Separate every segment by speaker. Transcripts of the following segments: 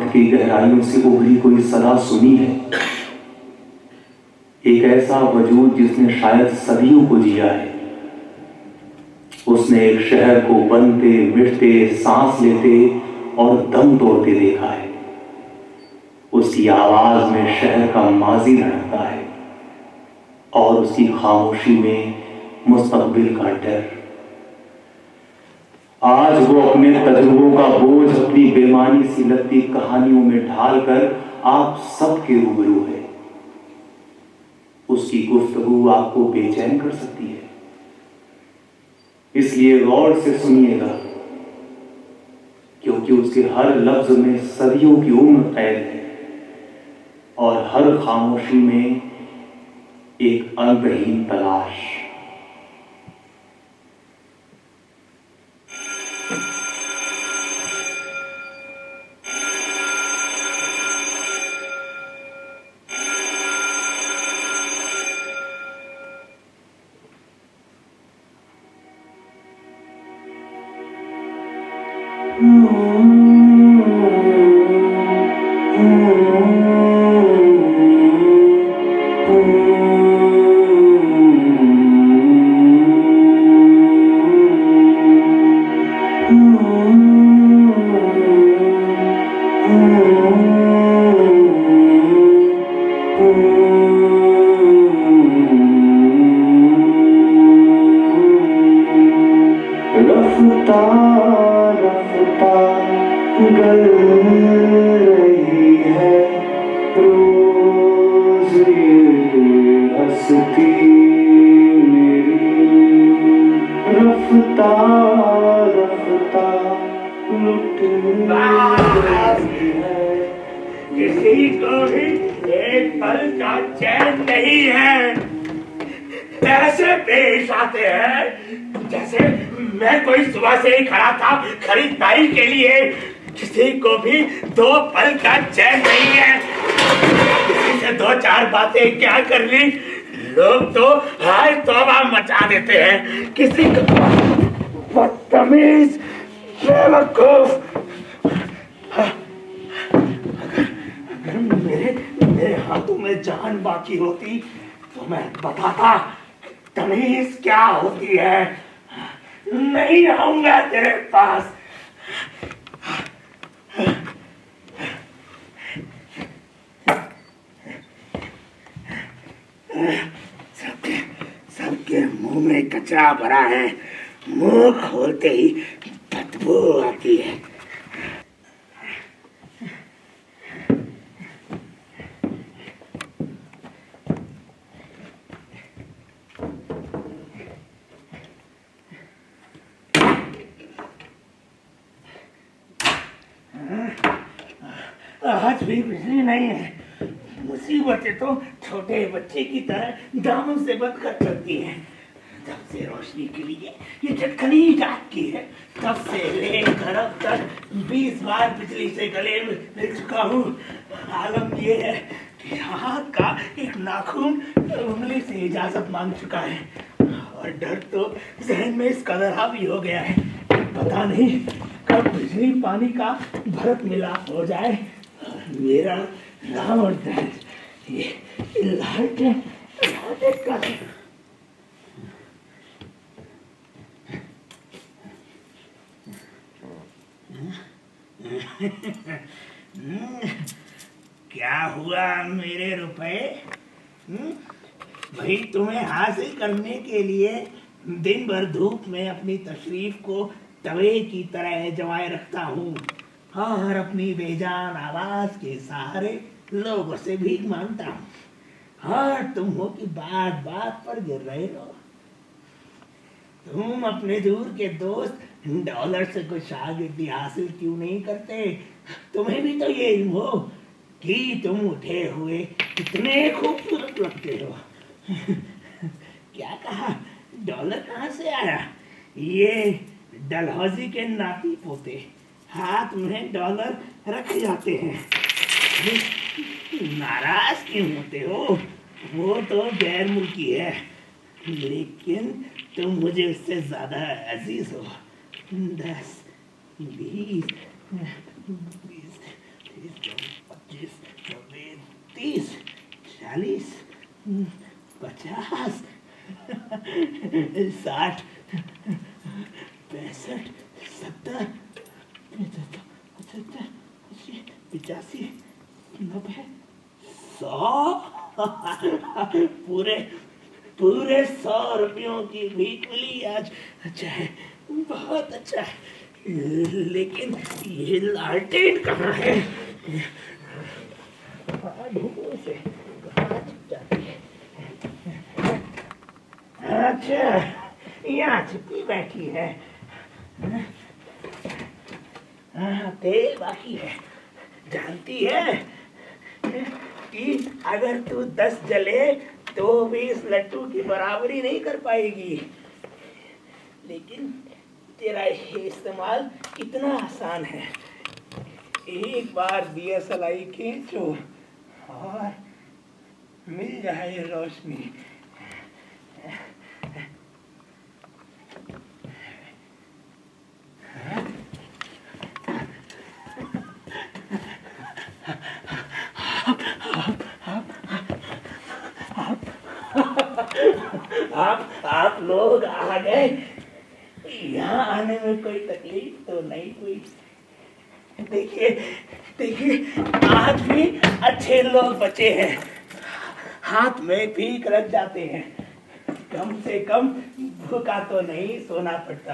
Speaker 1: रात की गहराइयों से उभरी कोई सदा सुनी है। एक ऐसा वजूद जिसने शायद सदियों को जिया है। उसने एक शहर को बनते मिटते सांस लेते और दम तोड़ते देखा है। उसकी आवाज में शहर का माजी धड़कता है और उसकी खामोशी में मुस्तकबिल का डर। आज वो अपने तजुर्बों का बोझ अपनी बेमानी सी लगती कहानियों में ढालकर आप सबके रूबरू है। उसकी गुफ्तगू आपको बेचैन कर सकती है, इसलिए गौर से सुनिएगा, क्योंकि उसके हर लफ्ज में सदियों की उम्र कैद है और हर खामोशी में एक अंतहीन तलाश।
Speaker 2: किसी को भी एक पल का चैन नहीं है। ऐसे पेश आते हैं जैसे मैं कोई सुबह से ही खड़ा था खरीदारी के लिए। किसी को भी दो पल का चैन नहीं है। किसी से दो चार बातें क्या कर ली, लोग तो हाय तौबा मचा देते हैं। किसी को बदतमीज बेवकूफ। मेरे हाथों में जान बाकी होती तो मैं बताता तमीज क्या होती है। नहीं आऊंगा तेरे पास। सबके मुंह में कचरा भरा है। मुंह खोलते ही बदबू आती है। आज भी बिजली नहीं है। मुसीबतें तो छोटे बच्चे की तरह दामों से बदकर चलती हैं। जब से रोशनी के लिए ये चटकनी डाकती है, तब से लेकर अब तक 20 बार बिजली से गले में मिल चुका हूँ। आलम ये है कि हाथ का एक नाखून उंगली से इजाजत मांग चुका है और डर तो जहन में इस कदर हावी हो गया है। पता नहीं कब बिजली पानी का भरत मिलाप हो जाए। मेरा नाम और दर्द ये लाटे का क्या हुआ मेरे रुपए? भाई तुम्हें हासिल करने के लिए दिन भर धूप में अपनी तशरीफ को तवे की तरह जमाए रखता हूँ और अपनी बेजान आवाज के सहारे लोगों से भीख मांगता हूँ। और तुम हो कि बात बात पर गिर रहे हो। तुम अपने दूर के दोस्त डॉलर से कुछ शागिर्दी हासिल क्यों नहीं करते? तुम्हें भी तो ये इल्म हो कि तुम उठे हुए कितने खूबसूरत लगते हो। क्या कहा? डॉलर कहाँ से आया? ये डलहौजी के नाती पोते हाथ में डॉलर रख जाते हैं। नाराज क्यों होते हो? वो तो गैर मुल्की है, लेकिन तुम मुझे उससे ज्यादा अजीज हो। 10, 20, 25, 26, 30, 40, 50, 60, 65, 70, 75, 85, 90, 100। पूरे पूरे 100 रुपयों की भीख मिली आज। अच्छा है, बहुत अच्छा है। लेकिन ये लालटेन कहाँ है? ढूंढो इसे, कहाँ छुप जाती है? अच्छा, यहाँ छिपी बैठी है। हाँ, तेल बाकी है। जानती है कि अगर तू 10 जले तो भी इस लट्टू की बराबरी नहीं कर पाएगी। लेकिन तेरा ये इस्तेमाल कितना आसान है। एक बार दिया सलाई खींचो और मिल जाए रोशनी। आप लोग आ गए। यहाँ आने में कोई तकलीफ तो नहीं हुई? देखिए देखिए, आज भी अच्छे लोग बचे हैं। हाथ में भीख रख जाते हैं। कम से कम भूखा तो नहीं सोना पड़ता।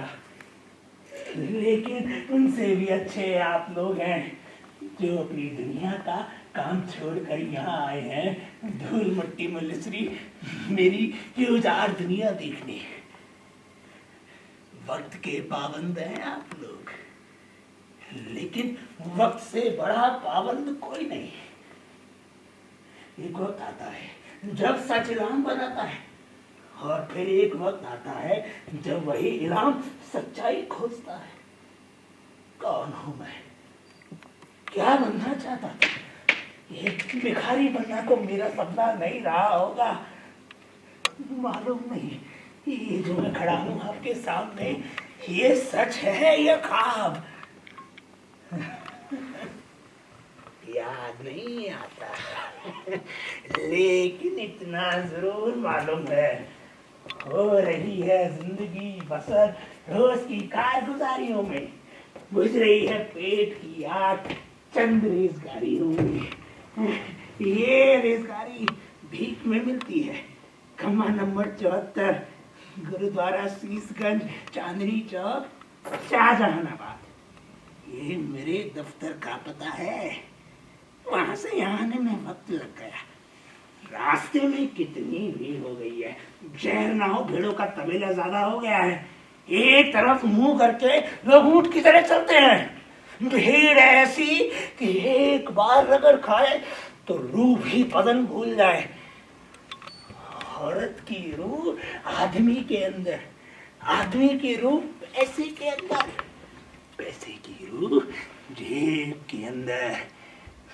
Speaker 2: लेकिन उनसे भी अच्छे आप लोग हैं जो अपनी दुनिया का काम छोड़कर यहाँ आए हैं धूल मट्टी में लिसरी मेरी ये उजाड़ दुनिया देखने। वक्त के पाबंद हैं आप लोग, लेकिन वक्त से बड़ा पाबंद कोई नहीं। एक वक्त आता है जब सच इल्हाम बनाता है, और फिर एक वक्त आता है जब वही इल्हाम सच्चाई खोजता है। कौन हूं मैं? क्या बनना चाहता था? ये भिखारी बनना तो मेरा सपना नहीं रहा होगा, मालूम नहीं। ये जो मैं खड़ा हूं आपके सामने, ये सच है या ख्वाब? याद नहीं आता, लेकिन इतना जरूर मालूम है, हो रही है जिंदगी बसर रोज की कारगुजारियों में, बुझ रही है पेट की आग चंद रेजगारियों में। ये रेजगारी भीख में मिलती है। खम्मा नंबर 74, गुरुद्वारा शीशगंज, चांदनी चौक, शाहजहानाबाद। ये मेरे दफ्तर का पता है। वहां से यहाँ आने में वक्त लग गया। रास्ते में कितनी भीड़ हो गई है, जहर ना हो भेड़ों का तबेला ज्यादा हो गया है। एक तरफ मुंह करके लोग ऊंट की तरह चलते हैं। भीड़ ऐसी कि एक बार रगड़ खाए तो रूह भी बदन भूल जाए। औरत की रूह आदमी के अंदर, आदमी की रूह पैसे के अंदर, पैसे की रूह जेब के अंदर,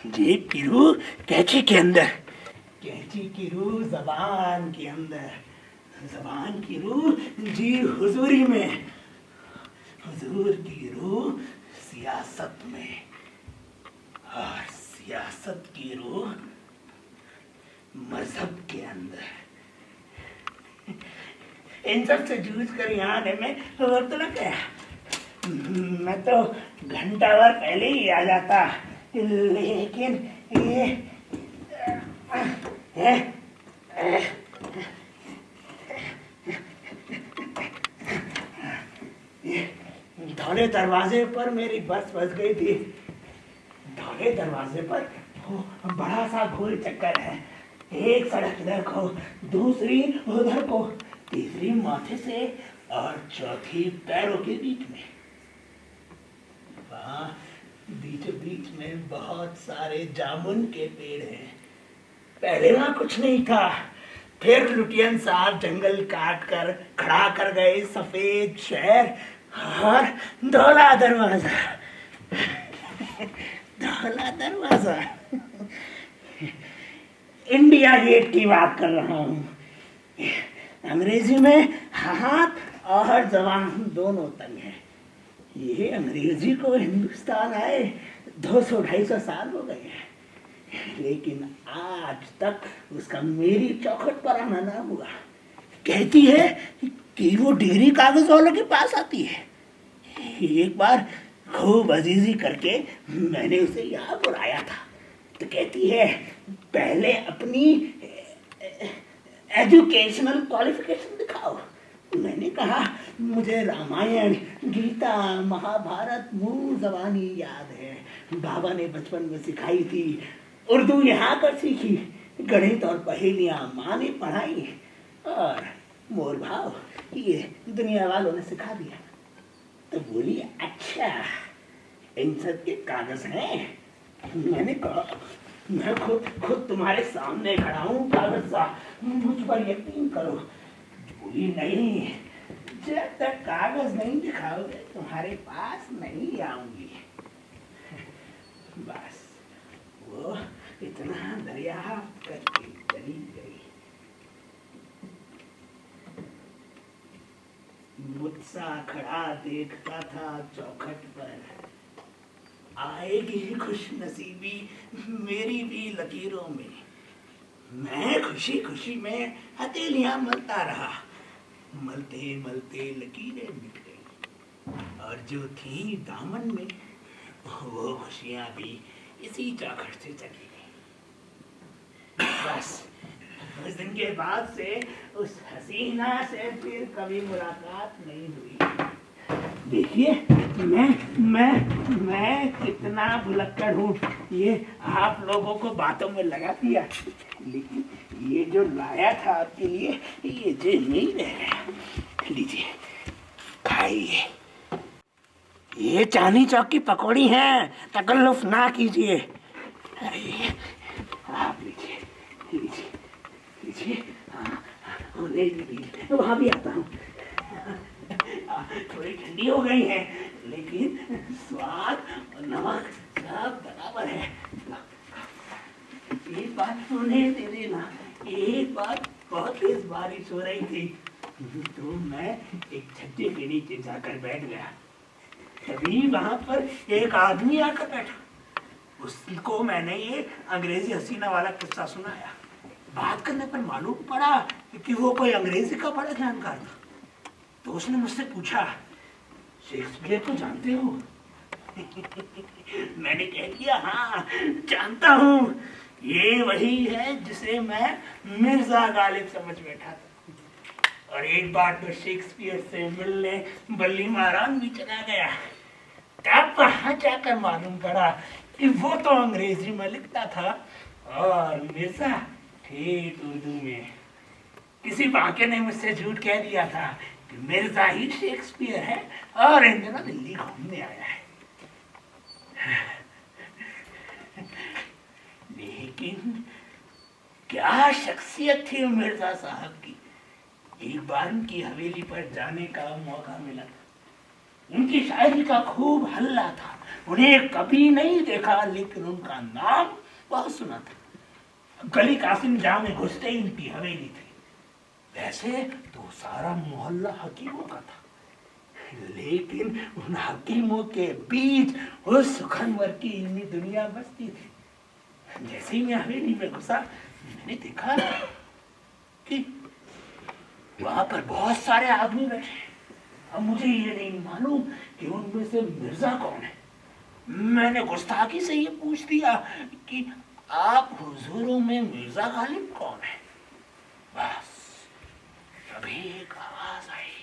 Speaker 2: जेब की रूह कैंची के अंदर, कैंची की रूह जबान के अंदर, जबान की रूह जी हुजूरी में, हुजूर की रूह सियासत में, और सियासत की रूह मजहब के अंदर। इन सब से जूझ कर यहाँ आने में वक्त लग गया। मैं तो घंटा भर पहले ही आ जाता, लेकिन ये धौले दरवाजे पर मेरी बस फंस गई थी। धौले दरवाजे पर बड़ा सा गोल चक्कर है। एक सड़क इधर को, दूसरी उधर को, तीसरी माथे से और चौथी पैरों के बीच में। वहाँ बीचों बीच में बहुत सारे जामुन के पेड़ हैं। पहले वहाँ कुछ नहीं था, फिर लुटियन साहब जंगल काट कर खड़ा कर गए सफेद शहर और धौला दरवाजा। धौला दरवाजा, इंडिया गेट की बात कर रहा हूँ। अंग्रेजी में हाथ और जबान दोनों तंग है। ये अंग्रेजी को हिंदुस्तान आए 200-250 साल हो गए हैं, लेकिन आज तक उसका मेरी चौखट पर आना ना हुआ। कहती है कि वो डिग्री कागज वालों के पास आती है। एक बार खूब अजीजी करके मैंने उसे यहाँ बुलाया था, तो कहती है पहले अपनी एजुकेशनल क्वालिफिकेशन दिखाओ। मैंने कहा मुझे रामायण, गीता, महाभारत मुंह जबानी याद है, बाबा ने बचपन में सिखाई थी। उर्दू यहाँ पर सीखी, गणित और पहेलियाँ माँ ने पढ़ाई, और मोर भाव ये दुनिया वालों ने सिखा दिया। तो बोली अच्छा, इन सब के कागज हैं? मैंने कहा मैं खुद तुम्हारे सामने खड़ा हूँ कागज सा, मुझ पर यकीन करो। बोली नहीं, जब तक कागज नहीं दिखाओगे तुम्हारे पास नहीं आऊंगी। बस वो इतना दरियाफ्त करके चली गई। मुझसा खड़ा देखता था चौखट पर, आएगी खुश नसीबी मेरी भी लकीरों में। मैं खुशी खुशी में हथेलियां मलता रहा, मलते मलते लकीरें मिट गई, और जो थी दामन में वो खुशियां भी इसी चौखट से चली गई। बस उस दिन के बाद से उस हसीना से फिर कभी मुलाकात नहीं हुई। देखिए मैं कितना भुलक्कड़ हूँ, ये आप लोगों को बातों में लगा दिया, लेकिन ये जो लाया था आपके लिए ये जे नहीं रह। लीजिए खाइए, ये चांदनी चौक की पकौड़ी हैं, तकल्लुफ ना कीजिए। आप लीजिए लीजिए लीजिए, वहाँ भी आता हूँ। थोड़ी ठंडी हो गई है, लेकिन स्वाद और नमक सब बराबर है। एक बात उन्हें दे देना, एक बार बहुत तेज बारिश हो रही थी, तो मैं एक छज्जे के नीचे जाकर बैठ गया। तभी वहां पर एक आदमी आकर बैठा, उसको मैंने ये अंग्रेजी हसीना वाला किस्सा सुनाया। बात करने पर मालूम पड़ा कि वो कोई अंग्रेजी का बड़ा जानकार था। तो उसने मुझसे पूछा, शेक्सपियर को जानते हो? मैंने कह दिया हाँ जानता हूँ, ये वही है जिसे मैं मिर्जा गालिब समझ बैठा था। और एक बार तो शेक्सपियर से मिलने बल्ली महाराज भी चला गया। तब वहां जाकर मालूम पड़ा कि वो तो अंग्रेजी में लिखता था और मिर्जा ठेठ उर्दू में। किसी वाक्य ने मुझसे झूठ कह दिया था कि मिर्जा ही शेक्सपियर है और इन दिनों दिल्ली घूमने आया है। लेकिन क्या शख्सियत थी मिर्जा साहब की। एक बार उनकी हवेली पर जाने का मौका मिला था। उनकी शायरी का खूब हल्ला था। उन्हें कभी नहीं देखा, लेकिन उनका नाम बहुत सुना था। गली कासिम जहाँ में घुसते ही उनकी हवेली थी। वैसे तो सारा मोहल्ला हकीमों का था, लेकिन उन हकीमों के बीच उस सुखनवर की इल्मी दुनिया बसती थी। जैसे ही मैं हवेली में घुसा, मैंने देखा कि वहां पर बहुत सारे आदमी बैठे। अब मुझे ये नहीं मालूम कि उनमें से मिर्जा कौन है। मैंने गुस्ताखी से ये पूछ दिया कि आप हुजूरों में मिर्जा गालिब कौन है? बस तभी एक आवाज आई,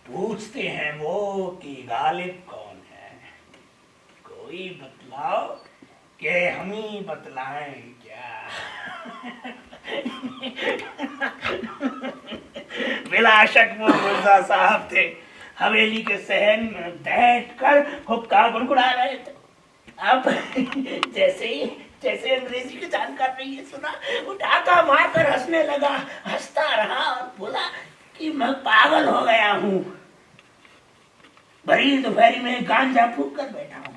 Speaker 2: पूछते हैं वो कि गालिब कौन है, कोई बतलाओ कि हम ही बतलाएं क्या? बिला शक वो मिर्जा साहब थे। हवेली के सहन में बैठकर हुक्का गुनगुना रहे थे। अब जैसे अंग्रेजी की जानकार ने ये सुना, वो ढाका मारकर हंसने लगा। हंसता रहा और बोला कि मैं पागल हो गया हूँ, बड़ी दोपहरी में गांजा फूक कर बैठा हूँ।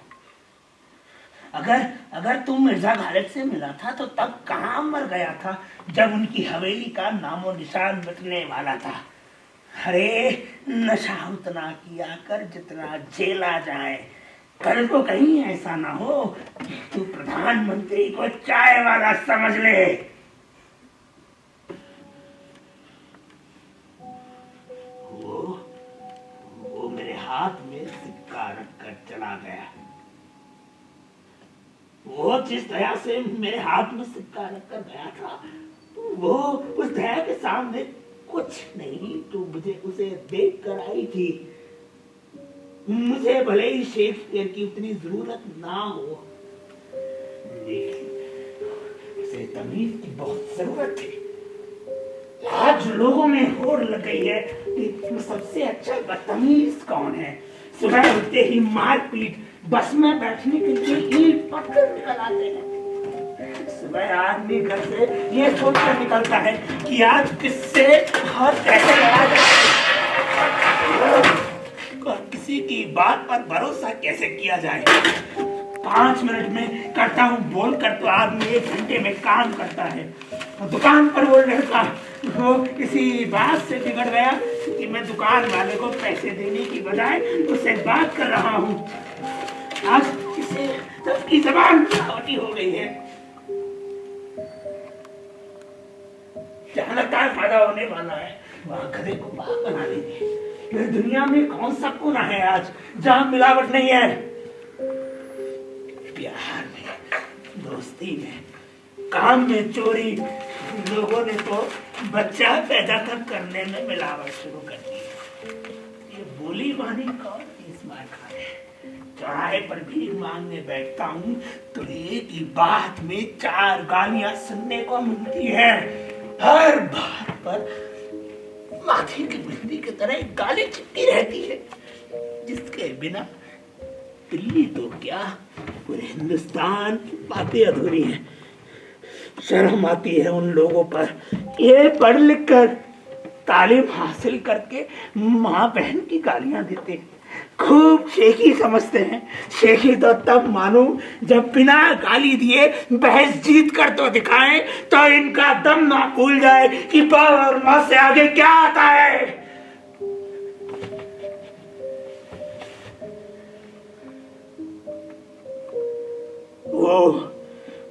Speaker 2: अगर तुम मिर्जा गालिब से मिला था तो तब कहाँ मर गया था, जब उनकी हवेली का नामो निशान मिटने वाला था। अरे नशा उतना किया कर जितना झेला जाए, कल को कहीं ऐसा ना हो तू प्रधानमंत्री को चाय वाला समझ ले। वो मेरे हाथ में सिक्का रख कर चला गया। वो जिस दया से मेरे हाथ में सिक्का रख कर गया था, वो उस दया के सामने कुछ नहीं। तू मुझे उसे देख कर आई थी। मुझे भले ही शेक्सपियर की उतनी जरूरत ना हो, लेकिन उसे तमीज की बहुत जरूरत थी। आज लोगों में होड़ लग गई है कि सबसे अच्छा बदतमीज कौन है। सुबह उठते ही मारपीट, बस में बैठने के लिए ईंट पत्थर निकल आते हैं। सुबह आदमी घर से ये सोचकर निकलता है कि आज किससे और कैसे लड़ा जाए, और किसी की बात पर भरोसा कैसे किया जाए। 5 मिनट में करता हूँ बोल कर तो आदमी 1 घंटे में काम करता है। दुकान पर वो लड़का वो किसी बात से बिगड़ गया कि मैं दुकान वाले को पैसे देने की बजाय उससे बात कर रहा हूँ। आज इसे सबकी जबान छोटी हो गई है। जहाँ लगता है फायदा होने वाला है वहाँ गधे को बाप बना देंगे। इस दुनिया में कौन सा कोना है आज जहाँ मिलावट नहीं है। प्यार में, दोस्ती में, काम में चोरी। लोगों ने तो बच्चा पैदा तक करने में मिलावट शुरू कर दी। ये बोली बानी कौन इस मार खाए। चौराहे पर भीख मांगने बैठता हूँ तो एक ही बात में 4 गालियां सुनने को मिलती है। हर बात पर माथे की बिंदी की तरह एक गाली चिपकी रहती है, जिसके बिना दिल्ली तो क्या पूरे हिंदुस्तान की बातें अधूरी हैं। शर्म आती है उन लोगों पर ये पढ़ लिख कर तालीम हासिल करके माँ बहन की गालियां देते हैं। खूब शेखी समझते हैं। शेखी तो तब मालूम जब बिना गाली दिए बहस जीत कर तो दिखाएं, तो इनका दम ना भूल जाए कि बाप और माँ से आगे क्या आता है।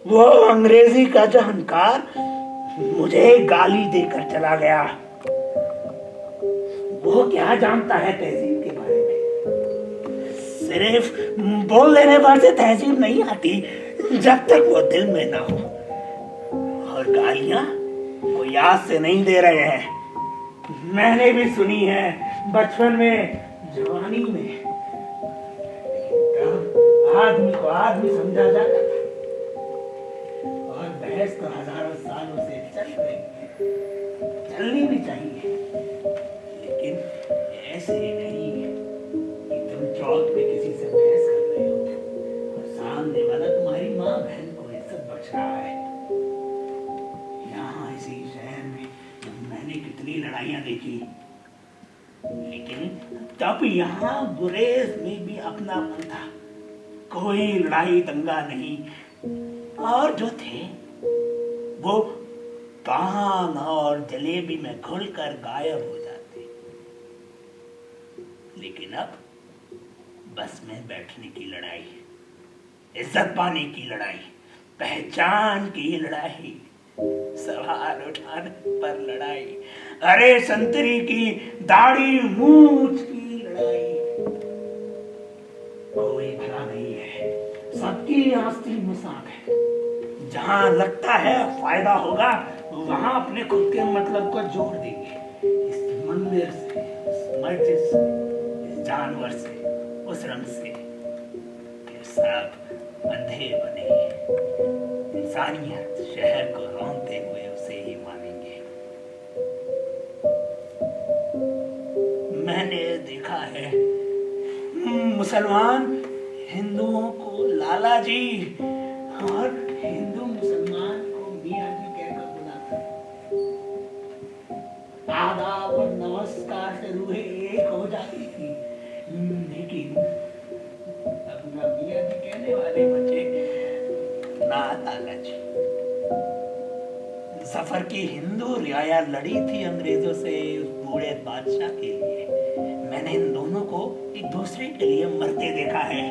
Speaker 2: वो अंग्रेजी का जानकार मुझे गाली देकर चला गया। वो क्या जानता है तहजीब के बारे में। सिर्फ बोल देने पर से तहजीब नहीं आती जब तक वो दिल में ना हो। और गालियां वो याद से नहीं दे रहे हैं। मैंने भी सुनी है बचपन में, जवानी में। आदमी को आदमी समझा जाता था। और बहस तो हजारों सालों से चल रही है, चलनी भी चाहिए, लेकिन ऐसे नहीं कि तुम चौक पे किसी से बहस कर रहे हो और सामने वाला तुम्हारी माँ बहन को इज्जत बख्श रहा है। यहाँ इसी शहर में मैंने कितनी लड़ाइयाँ देखी, लेकिन तब यहाँ गुरेज में भी अपनापन था। कोई लड़ाई दंगा नहीं। और जो थे वो पान और जलेबी में घुलकर गायब हो जाते। लेकिन अब बस में बैठने की लड़ाई, इज्जत पाने की लड़ाई, पहचान की लड़ाई, सवाल उठाने पर लड़ाई, अरे संतरी की दाढ़ी मूछ की लड़ाई। कोई भला नहीं है, सबकी आस्ती मजाक है। जहां लगता है फायदा होगा वहां अपने खुद के मतलब को जोड़ देंगे। इस मंदिर से, इस मस्जिद से, इस जानवर से, उस रंग से, फिर सब अंधे बने। इंसानियत शहर को रौंदते हुए उसे ही मानेंगे। मैंने देखा है मुसलमान हिंदुओं को लाला जी और हिंदू मुसलमान को मियाँ जी कहकर बुलाता है। आदाब और नमस्कार से रूहें एक हो जाती थी, लेकिन अपना मियाँ जी कहने वाले बच्चे ना लाला जी। सफर की हिंदू रियाया लड़ी थी अंग्रेजों से उस बूढ़े बादशाह के लिए। मैंने इन दोनों को एक दूसरे के लिए मरते देखा है।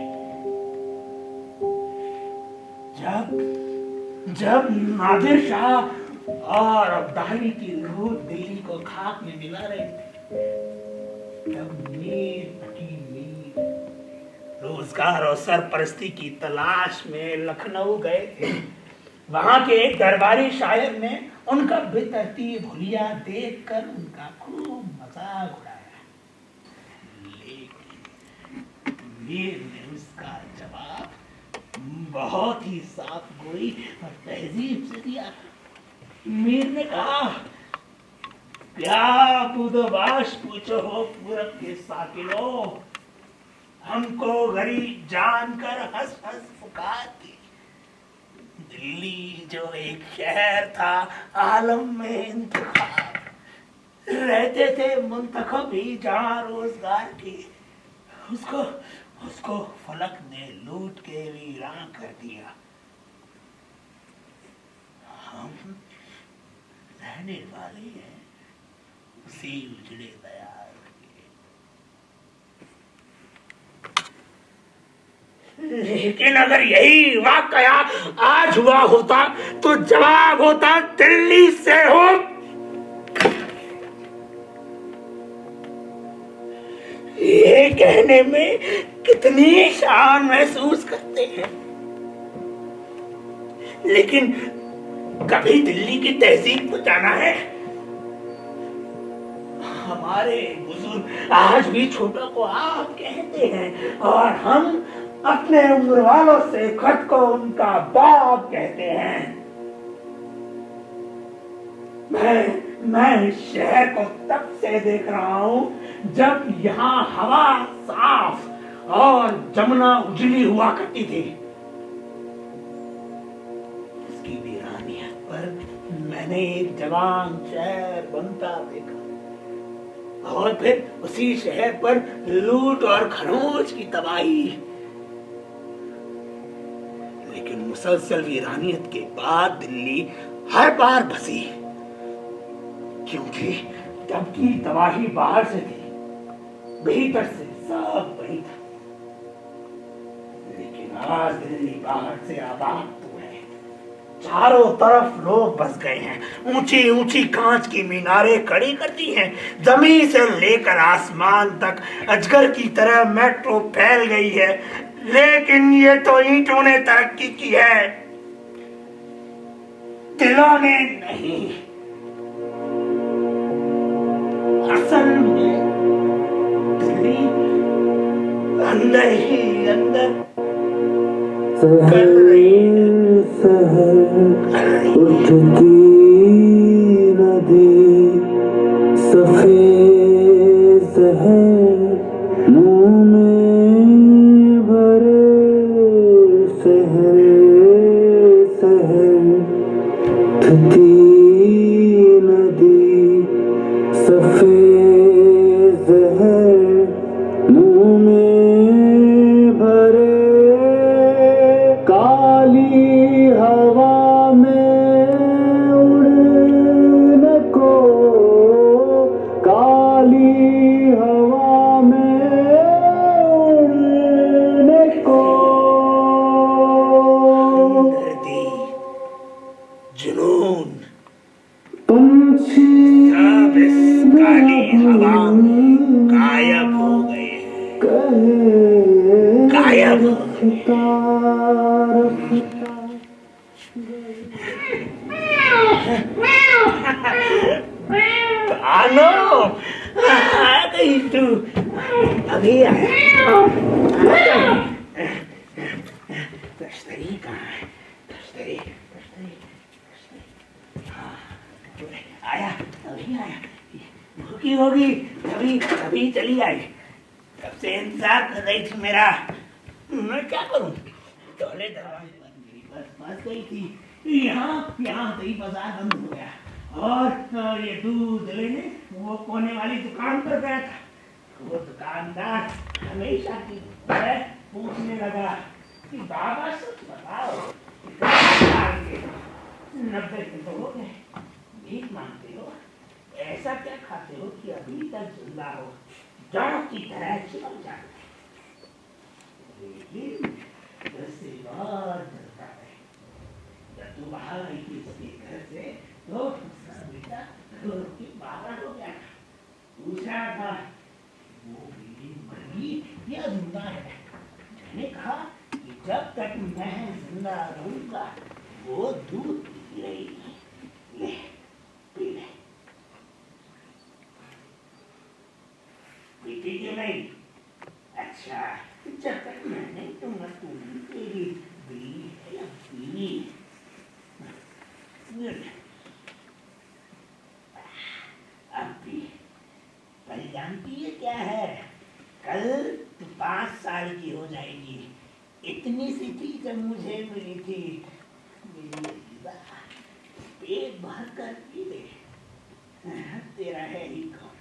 Speaker 2: जब नादिर शाह और अब्दाली की रूह दिल्ली को खाक में मिला रहे थे, तब मीर रोजगार और सरपरस्ती की तलाश में लखनऊ गए थे। वहां के एक दरबारी शायर ने उनका बेतरतीब हुलिया देखकर उनका खूब मजाक उड़ाया, लेकिन मीर ने उसका जवाब बहुत ही साफ गोई और तहजीब से दिया। मीर ने कहा, क्या बुदबाश पूछो हो पूरब के साकिलों, हमको गरीब जानकर हंस हंस पुकारती। दिल्ली जो एक शहर था आलम में इंतखाब, रहते थे मुंतखब ही जहां रोजगार की, उसको फलक ने लूट के वीरान कर दिया। हम रहने वाले हैं उसी उजड़े दयाल के। लेकिन अगर यही वाकया आज हुआ होता तो जवाब होता दिल्ली से हो। ये कहने में कितनी शान महसूस करते हैं, लेकिन कभी दिल्ली की तहजीब को जाना है? हमारे बुजुर्ग आज भी छोटों को आप कहते हैं और हम अपने उम्र वालों से खुद को उनका बाप कहते हैं। मैं इस शहर को तब से देख रहा हूं जब यहाँ हवा साफ और जमुना उजली हुआ करती थी। उसकी वीरानियत पर मैंने एक जवान शहर बनता देखा और फिर उसी शहर पर लूट और खरोच की तबाही। लेकिन मुसलसल वीरानियत के बाद दिल्ली हर बार बसी, क्योंकि तब की तबाही बाहर से थी, भीतर से सब वही था। लेकिन आज दिल्ली बाहर से आबाद तो है, चारों तरफ लोग बस गए हैं। ऊंची ऊंची कांच की मीनारें खड़ी कर दी हैं, जमीन से लेकर आसमान तक अजगर की तरह मेट्रो फैल गई है। लेकिन ये तो ईंटों ने तरक्की की है, दिलों ने नहीं। असल में दिल्ली अंदर ही अंदर कर रही है।
Speaker 3: उठती नदी सफेद शहर मुंह में भरे शहर शहर उठती नदी सफेद शहर मुंह में भरे काली हवा में उड़ने को काली हवा में उड़ने को
Speaker 2: दर्दी, जुनून
Speaker 3: पंछी
Speaker 2: सब इस काली हवा में गायब हो गए हैं। गायब हो गए। कानो, आ गई तू, अभी आया। तश्तरी कहाँ है? तश्तरी आया, अभी आया। भूखी होगी तभी चली आई। तब से इंतजार कर रही थी मेरा। मैं क्या करूं? टोले दरवाजे पर मेरी बस फंस गई थी। यहाँ दही बाजार बंद हो गया और ये दूध लेने वो कोने वाली दुकान पर गया था। वो दुकानदार हमेशा की तरह पूछने लगा कि बाबा सच बताओ, 90 किलो हो गए, भीख मांगते हो, ऐसा क्या खाते हो कि अभी तक जिंदा हो, जड़ की तरह चिपक जाते। लेकिन उससे बहुत डरता है। तुम आई इसके घर से तो बेटा घर के बाहर हो गया, पूछा था वो बीवी मर गई या जिंदा है। मैंने कहा कि जब तक मैं जिंदा रहूंगा वो दूध पी रहेगी, ले पी ले। पीती क्यों नहीं? अच्छा, जब तक मैंने तुम्हें तेरी बीवी है या पी। अब भी कल जानती है क्या है? कल तू 5 साल की हो जाएगी। इतनी सी थी जब मुझे मिली थी। मेरी अजीजा, पेट भर कर पी ले, तेरा है ही कौन।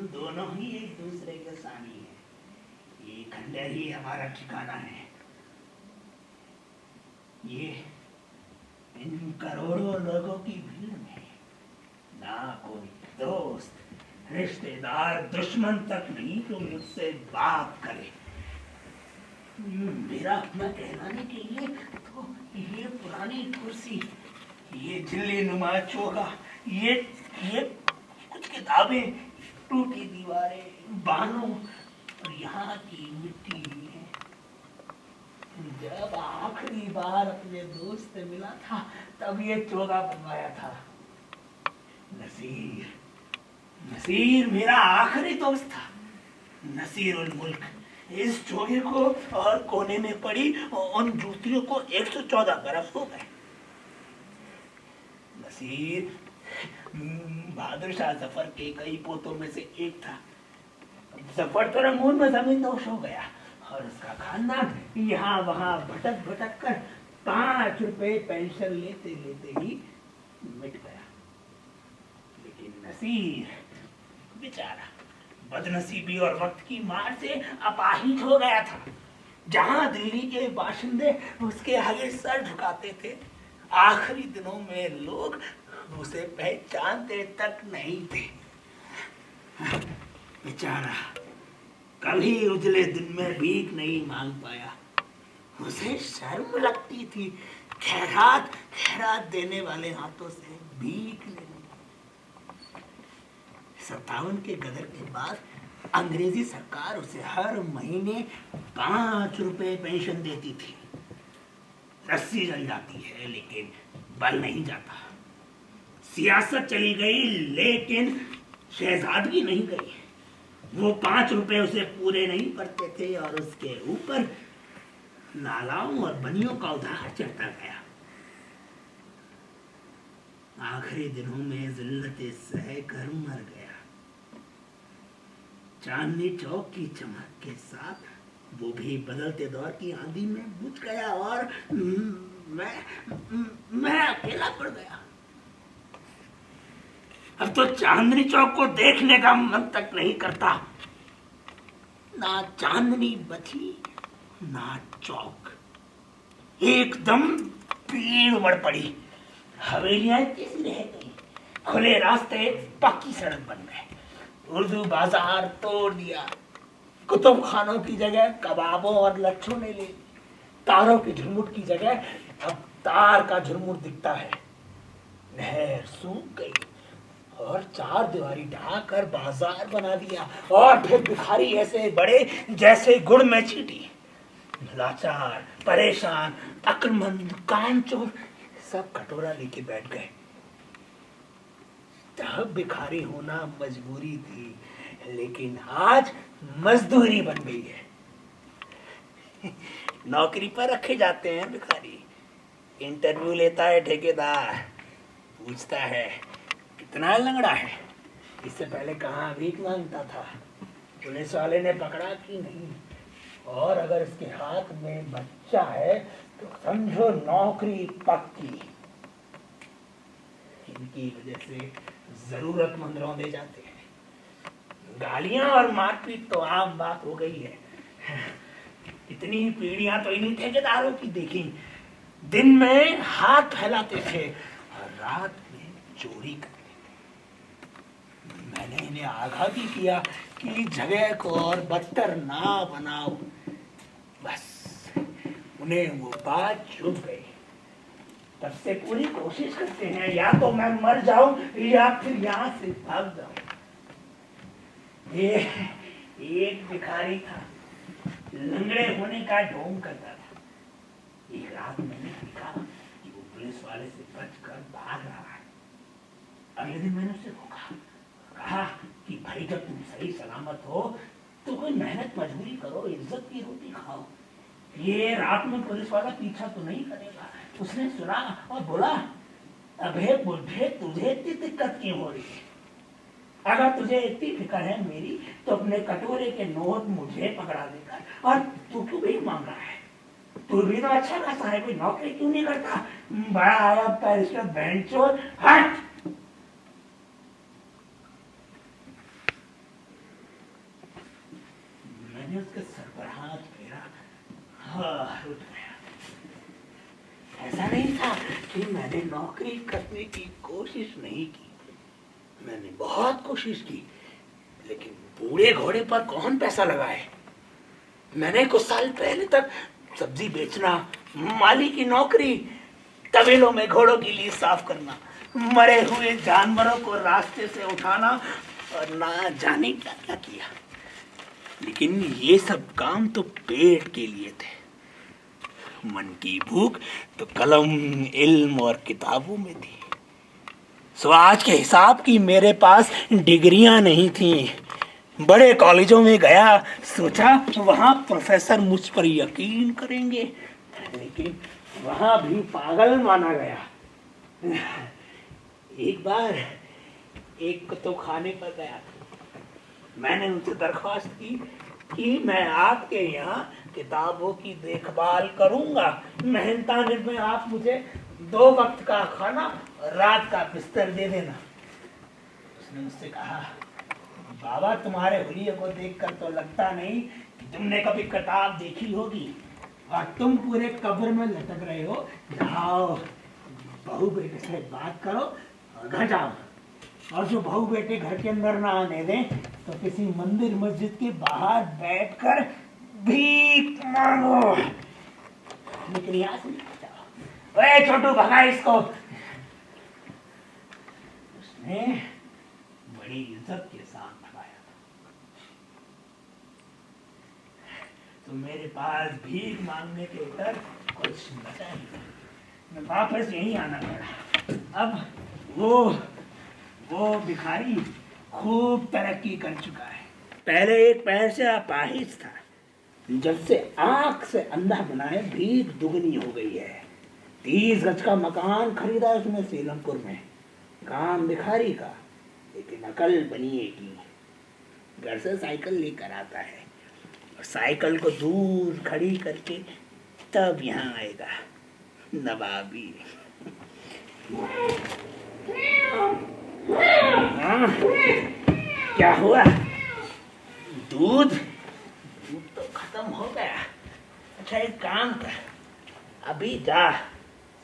Speaker 2: दोनों ही एक दूसरे के सामी हैं। ये खंडर ही हमारा ठिकाना है। ये इन करोड़ों लोगों की भीड़ में ना कोई दोस्त, रिश्तेदार, दुश्मन तक नहीं जो मुझसे बात करे। मेरा अपना कहलाने के लिए तो ये पुरानी कुर्सी, ये झिल्ली नुमा चौका, ये कुछ किताबें, टूटी दीवारें, बानों और यहाँ की मिट्टी है। जब आखिरी बार अपने दोस्त से मिला था तब ये चोगा बनवाया था। नसीर मेरा आखिरी दोस्त था। नसीर उल मुल्क। इस चोगे को और कोने में पड़ी उन जूतियों को 114 बरस हो गए। नसीर बहादुर शाह जफर के कई पोतों में से एक था। जफर तो रंगून में जमींदोश हो गया और उसका खानदान यहाँ वहाँ भटक भटक कर 5 रुपए पेंशन लेते लेते ही मिट गया। लेकिन नसीर बेचारा बदनसीबी और वक्त की मार से अपाहिज हो गया था। जहाँ दिल्ली के बाशिंदे उसके आगे सर झुकाते थे, आखिरी दिनों में लोग उसे पहचानते तक नहीं थे। बेचारा कभी उजले दिन में भीख नहीं मांग पाया। उसे शर्म लगती थी खैरात देने वाले हाथों से भीख लेने। 57 के गदर के बाद अंग्रेजी सरकार उसे हर महीने 5 रुपए पेंशन देती थी। रस्सी जल जाती है लेकिन बल नहीं जाता। सियासत चली गई लेकिन शहजादगी नहीं गई। वो 5 रुपए उसे पूरे नहीं पड़ते थे और उसके ऊपर नालाओं और बनियों का उधार चढ़ता गया। आखिरी दिनों में जिल्लतें सह कर मर गया। चांदनी चौक की चमक के साथ वो भी बदलते दौर की आंधी में बुझ गया और मैं अकेला पड़ गया। अब तो चांदनी चौक को देखने का मन तक नहीं करता। ना चांदनी बची ना चौक। एकदम भीड़ उमड़ पड़ी। हवेलियां कैसी रह गई। खुले रास्ते पक्की सड़क बन गए। उर्दू बाजार तोड़ दिया। कुतुब खानों की जगह कबाबों और लच्छों ने ले ली। तारों की झुरमुट की जगह अब तार का झुरमुट दिखता है। नहर सूख गई और 4 दीवारी ढाकर बाजार बना दिया। और फिर भिखारी ऐसे बड़े जैसे गुड़ में चीटी। लाचार, परेशान, अक्लमंद, कामचोर सब कटोरा लेके बैठ गए। तब भिखारी होना मजबूरी थी लेकिन आज मजदूरी बन गई है। नौकरी पर रखे जाते हैं भिखारी। इंटरव्यू लेता है ठेकेदार, पूछता है कितना लंगड़ा है। इससे पहले कहाँ भीख मांगता था। पुलिस वाले ने पकड़ा कि नहीं। और अगर इसके हाथ में बच्चा है तो समझो नौकरी पक्की। इनकी वजह से जरूरतमंद रौंदे जाते हैं। गालियां और मारपीट तो आम बात हो गई है। इतनी पीढ़ियां तो इन्हीं ठेकेदारों की देखी। दिन में हाथ फैलाते थे और रात में चोरी करते थे। मैंने इन्हें आगाह भी किया कि जगह को और बदतर ना बनाओ। बस उन्हें वो बात चुभ गई। तब से पूरी कोशिश करते हैं या तो मैं मर जाऊं या फिर यहाँ से भाग जाऊं। ये एक भिखारी था, लंगड़े होने का ढोंग करता था। एक रात मैंने देखा कि वो पुलिस वाले से बचकर भाग रहा है। अगले दिन मैंने उससे रोका, कहा कि भाई जब तुम सही सलामत हो तो कोई मेहनत मजदूरी करो, इज्जत की रोटी खाओ। ये रात में पुलिस वाला पीछा तो नहीं करेगा। उसने सुना और बोला, अबे बुढ़े तुझे इतनी दिक्कत क्यों हो रही है? अगर तुझे इतनी फिक्र है मेरी तो अपने कटोरे के नोट मुझे पकड़ा देकर, और तू क्यों भी मांग रहा है? तू भी तो अच्छा खासा है, कोई नौकरी क्यों नहीं करता? बड़ा आया बैरिस्टर बेंचोर, हट। मैंने उसके सर पर हाथ फेरा, हाँ उठ गया। ऐसा नहीं था कि मैंने नौकरी करने की कोशिश नहीं की, मैंने बहुत कोशिश की, लेकिन बूढ़े घोड़े पर कौन पैसा लगाए। मैंने कुछ साल पहले तक सब्जी बेचना, माली की नौकरी, तबेलों में घोड़ों की लीज साफ करना, मरे हुए जानवरों को रास्ते से उठाना और ना जाने क्या क्या किया। लेकिन ये सब काम तो पेट के लिए थे, मन की भूख तो कलम, इल्म और किताबों में थी। सो आज के हिसाब की मेरे पास डिग्रियां नहीं थी। बड़े कॉलेजों में गया, सोचा वहाँ प्रोफेसर मुझ पर यकीन करेंगे, लेकिन वहाँ भी पागल माना गया। एक बार एक कुतुबखाने पर गया, मैंने उनसे दरख्वास्त की कि मैं आपके यहाँ किताबों की देखभाल करूंगा, मेहनताने में आप मुझे 2 वक्त का खाना और रात का बिस्तर दे देना। उसने मुझसे कहा, बाबा तुम्हारे हुलिये को देखकर तो लगता नहीं कि तुमने कभी किताब देखी होगी, और तुम पूरे कब्र में लटक रहे हो। जाओ बहू बेटे से बात करो और घर जाओ, और जो बहू बेटे घर के अंदर ना आने दें तो किसी मंदिर मस्जिद के बाहर बैठकर भीख मांगो, लेकिन यहाँ से नहीं जाओ। ओए छोटू भगा इसको। उसने बड़ी इज्जत के साथ भगाया। तो मेरे पास भीख मांगने के ऊपर कुछ बचा ही नहीं, मैं वापस यहीं आना पड़ा। अब वो भिखारी खूब तरक्की कर चुका है। पहले एक पैर से अपाहिज था, जब से आंख से अंधा बनाए भीख दुगनी हो गई है। 30 गज का मकान खरीदा उसने सीलमपुर में, काम भिखारी का, लेकिन अकल बनिए की। घर से साइकिल लेकर आता है और साइकिल को दूर खड़ी करके तब यहाँ आएगा नवाबी। क्या हुआ? दूध तो खत्म हो गया। अच्छा एक काम कर, अभी जा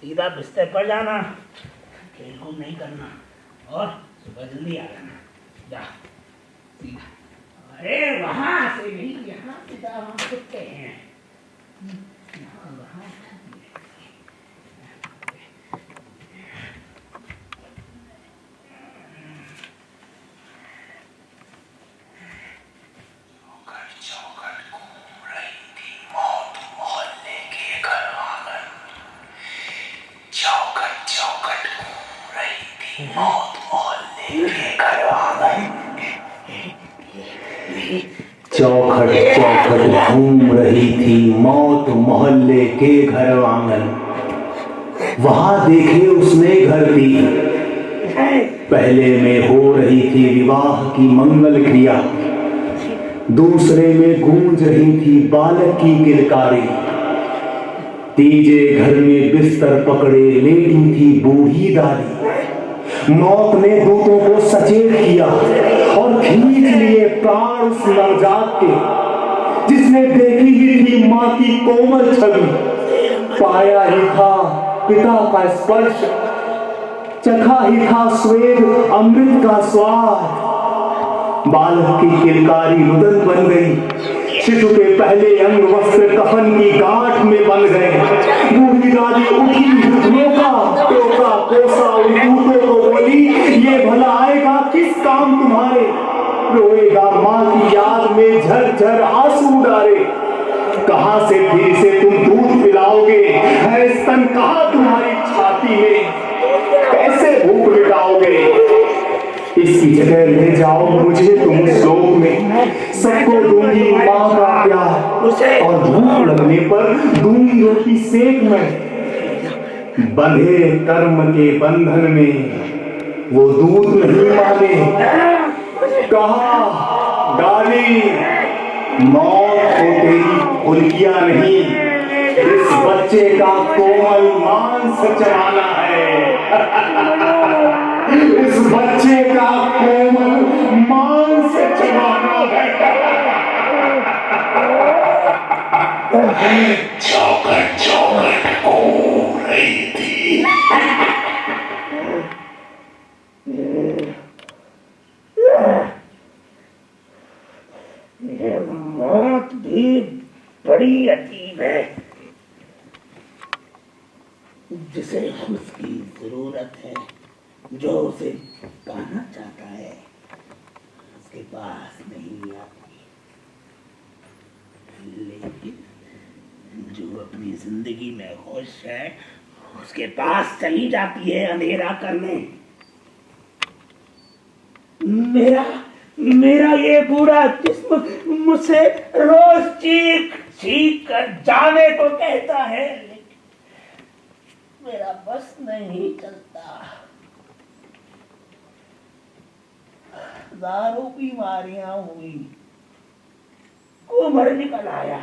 Speaker 2: सीधा बिस्तर पर जाना, खेल कूद नहीं करना, और सुबह जल्दी आ जाना। जा सीधा। अरे वहां से नहीं, यहाँ सीधा वहां कुत्ते हैं।
Speaker 1: चौखट चौखट घूम रही थी मौत मोहल्ले के घर आंगन। वहां देखे उसने घर दी, पहले में हो रही थी विवाह की मंगल क्रिया, दूसरे में गूंज रही थी बालक की किलकारी, तीजे घर में बिस्तर पकड़े लेटी थी बूढ़ी दादी। मौत ने दूतों को सचेत किया और खींच लिए प्राण उस नवजात के, जिसने देखी ही थी मां की कोमल छवि, पाया ही था पिता का स्पर्श, चखा ही था स्वेद अमृत का स्वाद। बालक की किलकारी रुदन बन गई,
Speaker 3: शिशु के पहले अंग वस्त्र कफन की गांठ में बन गए। बूढ़ी दादी उठी, रोका टोका कोसा उन टूटों को, बोली ये भला आएगा किस काम तुम्हारे। रोएगा माँ की याद में झरझर आंसू डाले। कहां से फिर से तुम दूध पिलाओगे, है स्तन कहां तुम्हारी छाती में, कैसे भूख मिटाओगे। इसकी जगह ले जाओ मुझे तुम लोक में, सबको दूंगी माँ का प्यार, और भूख लगने पर दूंगी रोटी सेक में। बंधे कर्म के बंधन में वो दूध नहीं माने। कहा गाली मौत को तेरी फुल्कियां नहीं, इस बच्चे का कोमल मांस चबाना है। इस बच्चे का कोमल मांस चबाना है।
Speaker 2: चौकट चौकट हो रही थी। ये मौत भी बड़ी अजीब है। जिसे उसकी जरूरत है, जो उसे पाना चाहता है, उसके पास नहीं आती। लेकिन जो अपनी जिंदगी में खुश है, उसके पास चली जाती है अंधेरा करने। मेरा ये बूढ़ा जिस्म मुझसे रोज चीख चीख कर जाने को कहता है, लेकिन मेरा बस नहीं चलता। हजारों बीमारियां हुई, उम्र निकल आया,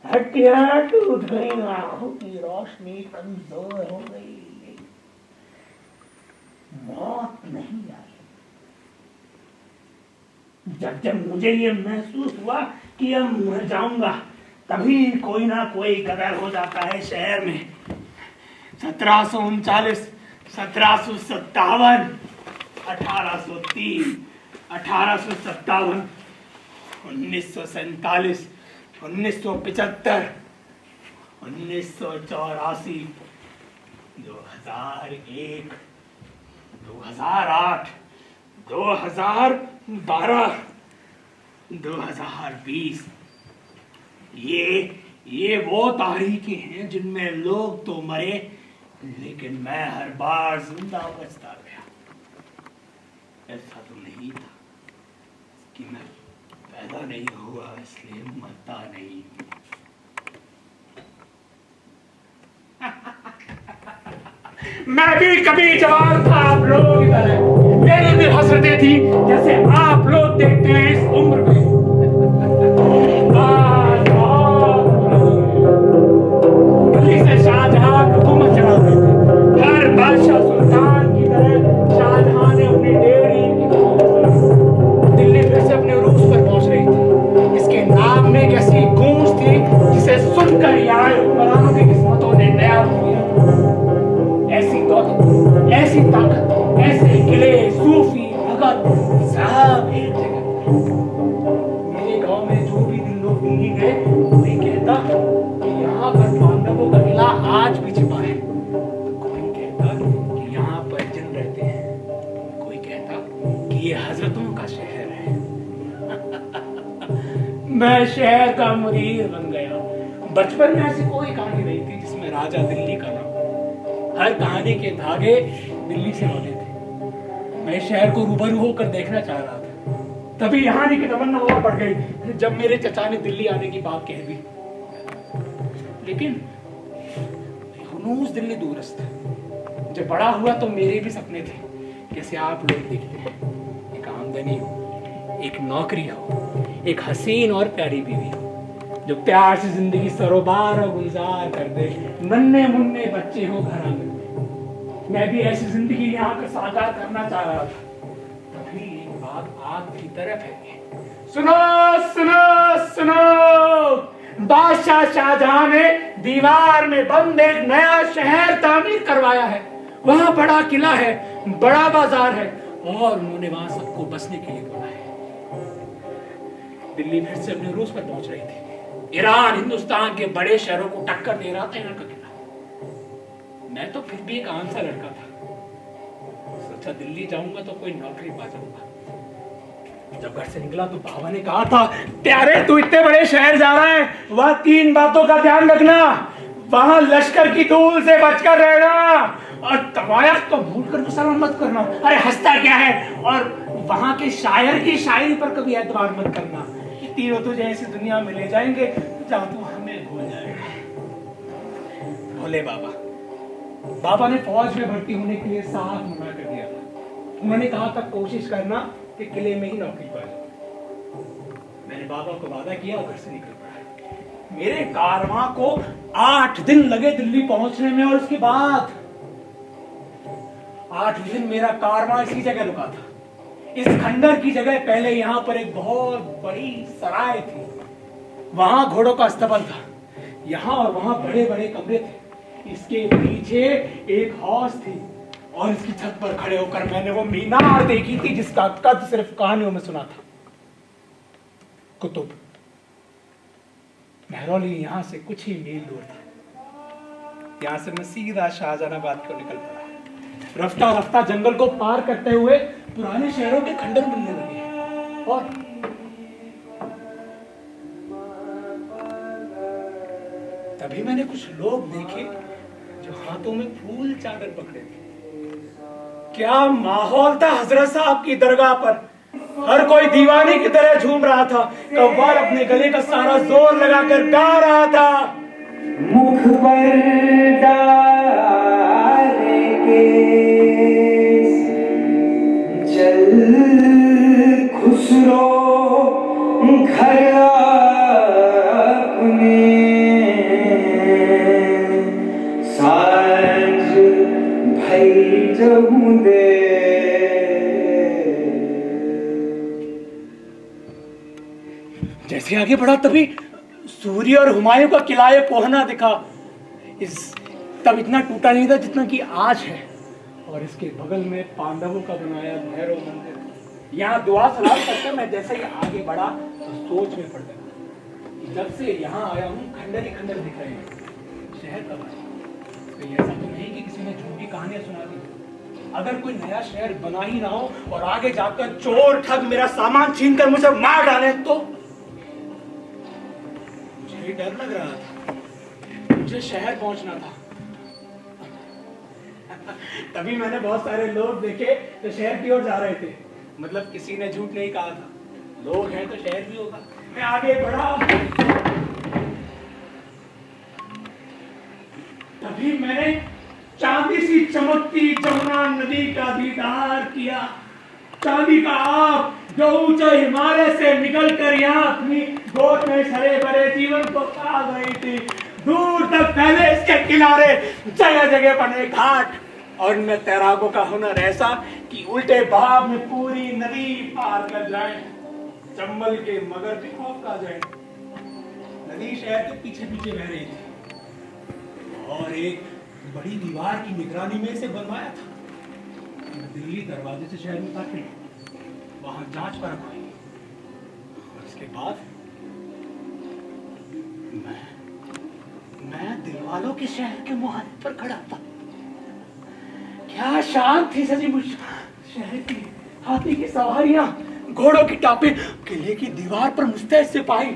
Speaker 2: हड्डियां टूट गई, आंखों की रोशनी कमजोर हो गई, मौत नहीं आई। जब मुझे ये महसूस हुआ कि अब मर जाऊंगा, तभी कोई ना कोई कदर हो जाता है शहर में। 1739, 1757, 1803, 1857, 1947, 1975, 1984, 2001, 2008, 2012, 2020। ये वो तारीखें हैं जिनमें लोग तो मरे, लेकिन मैं हर बार जिंदा बचता गया। ऐसा तो नहीं था कि मैं पैदा नहीं हुआ इसलिए मरता नहीं। मैं भी कभी जवान था आप लोगों की तरह, मेरी भी हसरतें थी जैसे आप लोग देखते हैं इस उम्र में। दिल्ली से शाहजहां हुकूमत चलाते थे, हर बादशाह सुल्तान की तरह शाहजहां ने अपनी डेयरी। दिल्ली फिर से अपने उरूज पर पहुंच रही थी। इसके नाम में एक ऐसी गूंज थी जिसे सुनकर यहाँ हुक्मरानों की किस्मतों ने नया रूप लिया। ऐसी दौलत, ऐसी ताकत, ऐसे किले, सूफी, भगत, सब एक जगह। मेरे गांव में जो भी लोग दिल्ली गए, कोई कहता कि यहाँ पर पांडवों का किला आज भी छिपा है, कोई कहता कि यहाँ पर जिन रहते हैं, कोई कहता कि ये हजरतों का शहर है। मैं शहर का मुरीद बन गया। बचपन में ऐसी कोई कहानी नहीं थी जिसमें राजा दिल्ली का नाम। हर कहानी के धागे दिल्ली से बने थे। मैं शहर को रूबरू होकर देखना चाह रहा था। तभी यहाँ आने की तमन्ना और बढ़ गई जब मेरे चचा ने दिल्ली आने की बात कह दी। लेकिन हुनूस दिल्ली दूरस्थ है। जब बड़ा हुआ तो मेरे भी सपने थे, जैसे आप लोग देखते हैं। एक आमदनी हो, एक नौकरी हो, एक हसीन और प्यारी बीवी हो, जो प्यार से जिंदगी सरोबार और गुलजार कर दे, नन्हे मुन्ने बच्चे हो घर आंगन में। मैं भी ऐसी जिंदगी यहाँ का साकार करना चाह रहा था। तभी एक बात आग की तरफ है। सुनो सुनो सुनो, बादशाह शाहजहां ने दीवार में बंद एक नया शहर तामीर करवाया है। वहां बड़ा किला है, बड़ा बाजार है, और उन्होंने वहां सबको बसने के लिए बोला है।
Speaker 4: दिल्ली फिर से अपने रूस पर पहुंच रही थी। ईरान हिंदुस्तान के बड़े शहरों को टक्कर दे रहा था ईरान का किला। मैं तो फिर भी एक आम सा लड़का था, सोचा दिल्ली जाऊंगा तो कोई नौकरी पा जाऊंगा। जब घर से निकला तो बाबा ने कहा था, प्यारे तू इतने बड़े शहर जा रहा है, वह 3 बातों का ध्यान रखना, वहां लश्कर की धूल से बचकर रहना और तवायफ तो भूलकर मुसलमान मत करना। अरे हंसता क्या है? और वहां के शायर की शायरी पर कभी एतबार मत करना। ये तीनों तुझे ऐसी दुनिया में ले जाएंगे जहां तू हमें भूल जाएगा। भोले बाबा ने फौज में भर्ती होने के लिए साफ मना कर दिया था। उन्होंने कहा था कोशिश करना कि किले में ही नौकरी पा जाए। मैंने बाबा को वादा किया और घर से निकल पड़ा। मेरे कारवां को 8 दिन लगे दिल्ली पहुंचने में और उसके बाद 8 दिन मेरा कारवां इसी जगह रुका था। इस खंडर की जगह पहले यहाँ पर एक बहुत बड़ी सराय थी, वहां घोड़ों का अस्तबल था। यहाँ और वहां बड़े बड़े कमरे थे। इसके पीछे एक हौज थी और इसकी छत पर खड़े होकर मैंने वो मीनार देखी थी जिसका कद सिर्फ कहानियों में सुना था। कुतुब महरौली यहाँ से कुछ ही मील दूर था। यहाँ से मैं सीधा शाहजहानाबाद को निकल पड़ा। रफ्ता रफ्ता जंगल को पार करते हुए पुराने शहरों के खंडर बनने लगे और तभी मैंने कुछ लोग देखे जो हाथों में फूल चादर पकड़े थे। क्या माहौल था हजरत साहब की दरगाह पर। हर कोई दीवाने की तरह झूम रहा था। कव्वाल अपने गले का सारा जोर लगाकर गा रहा था,
Speaker 5: मुख पर डाले केस चल खुसरो घर अपने सांझ भई जहूं दे।
Speaker 4: जैसे आगे बढ़ा तभी सूर्य और हुमायूं का किला पोहना दिखा। तब इतना टूटा नहीं था जितना कि आज है और इसके बगल में पांडवों का बनाया भैरव मंदिर। यहाँ दुआ सलाम करके मैं जैसे ही आगे बढ़ा तो सोच में पड़ गया। जब से यहाँ आया हूँ खंडर ही खंडर दिख रहे हैं। शहर कब आया? कहीं ऐसा तो नहीं कि किसी ने झूठी कहानियां सुना दी। अगर कोई नया शहर बना ही ना हो और आगे जाकर चोर ठग मेरा सामान छीन कर मुझे मार डाले तो डर लग रहा था। मुझे शहर पहुंचना था। तभी मैंने बहुत सारे लोग देखे जो शहर की ओर जा रहे थे। मतलब किसी ने झूठ नहीं कहा था, लोग हैं तो शहर भी होगा। मैं आगे बढ़ा तभी मैंने चांदी सी चमकती जमुना नदी का दीदार किया। चांदी का आप जो ऊंचे हिमालय से निकलकर यहाँ अपनी गोद में सरे भरे जीवन को पा गई थी। दूर तक पहले इसके किनारे जगह जगह बने घाट और इनमें तैराकों का हुनर ऐसा कि उल्टे बहाव में पूरी नदी पार कर जाए। चंबल के मगर भी खौफ खा जाए। नदी शहर के पीछे पीछे बह रही थी और एक बड़ी दीवार की निगरानी में इसे बनवाया था। दिल्ली दरवाजे से शहर में दाखिल, वहां जांच परख हुई और इसके बाद मैं दिलवालों के शहर के मुहाने पर खड़ा था। क्या शान थी सजी मुझ शहर की। हाथी की सवारियां, घोड़ों की टापें, किले की दीवार पर मुस्तैद सिपाही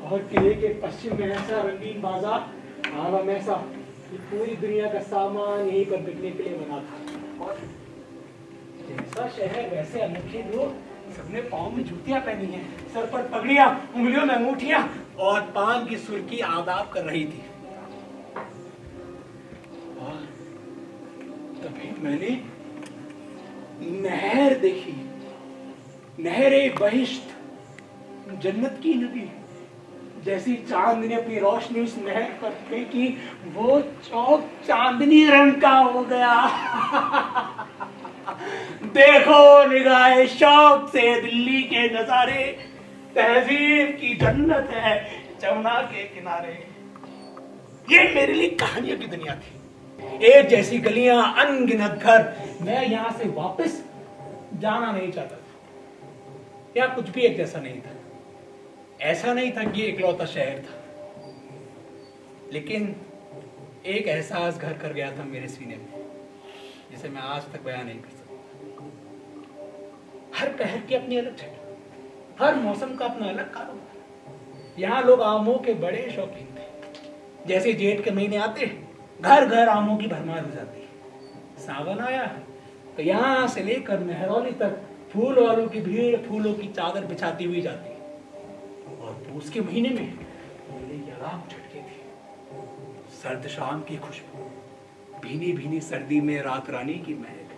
Speaker 4: और किले के पश्चिम में ऐसा रंगीन बाजार, आलम ऐसा कि पूरी दुनिया का सामान यहीं पर बिकने के लिए बना था। और जैसा शहर वैसे अनोखे लोग, सबने पाँव में जूतियां पहनी हैं, सर पर पगड़ियां, उंगलियों में अंगूठियां और पान की सुर्खी आदाब कर रही थी। और तभी मैंने नहर देखी, नहरे बहिश्त, जन्नत की नदी। जैसी चांद ने अपनी रोशनी उस नहर पर फेंकी, वो चौक चांदनी रंग का हो गया। देखो निगाहे शौक से दिल्ली के नजारे, तहजीब की जन्नत है जमुना के किनारे। ये मेरे लिए कहानियों की दुनिया थी। एक जैसी गलियां, अनगिनत घर। मैं यहाँ से वापस जाना नहीं चाहता था। यहाँ कुछ भी एक जैसा नहीं था। ऐसा नहीं था कि इकलौता शहर था, लेकिन एक एहसास घर कर गया था मेरे सीने में, जिसे मैं आज तक बयान नहीं कर सकता। हर पहर की अपनी अलग ठंड, हर मौसम का अपना अलग कारोबार। यहाँ लोग आमों के बड़े शौकीन थे। जैसे जेठ के महीने आते, घर घर आमों की भरमार हो जाती। सावन आया तो यहाँ से लेकर मेहरौली तक फूल वालों की भीड़ फूलों की चादर बिछाती हुई जाती। और पूस के महीने में मेले की आराम झटके थी। सर्द शाम की खुशबू, भीनी भीनी सर्दी में रात रानी की महक,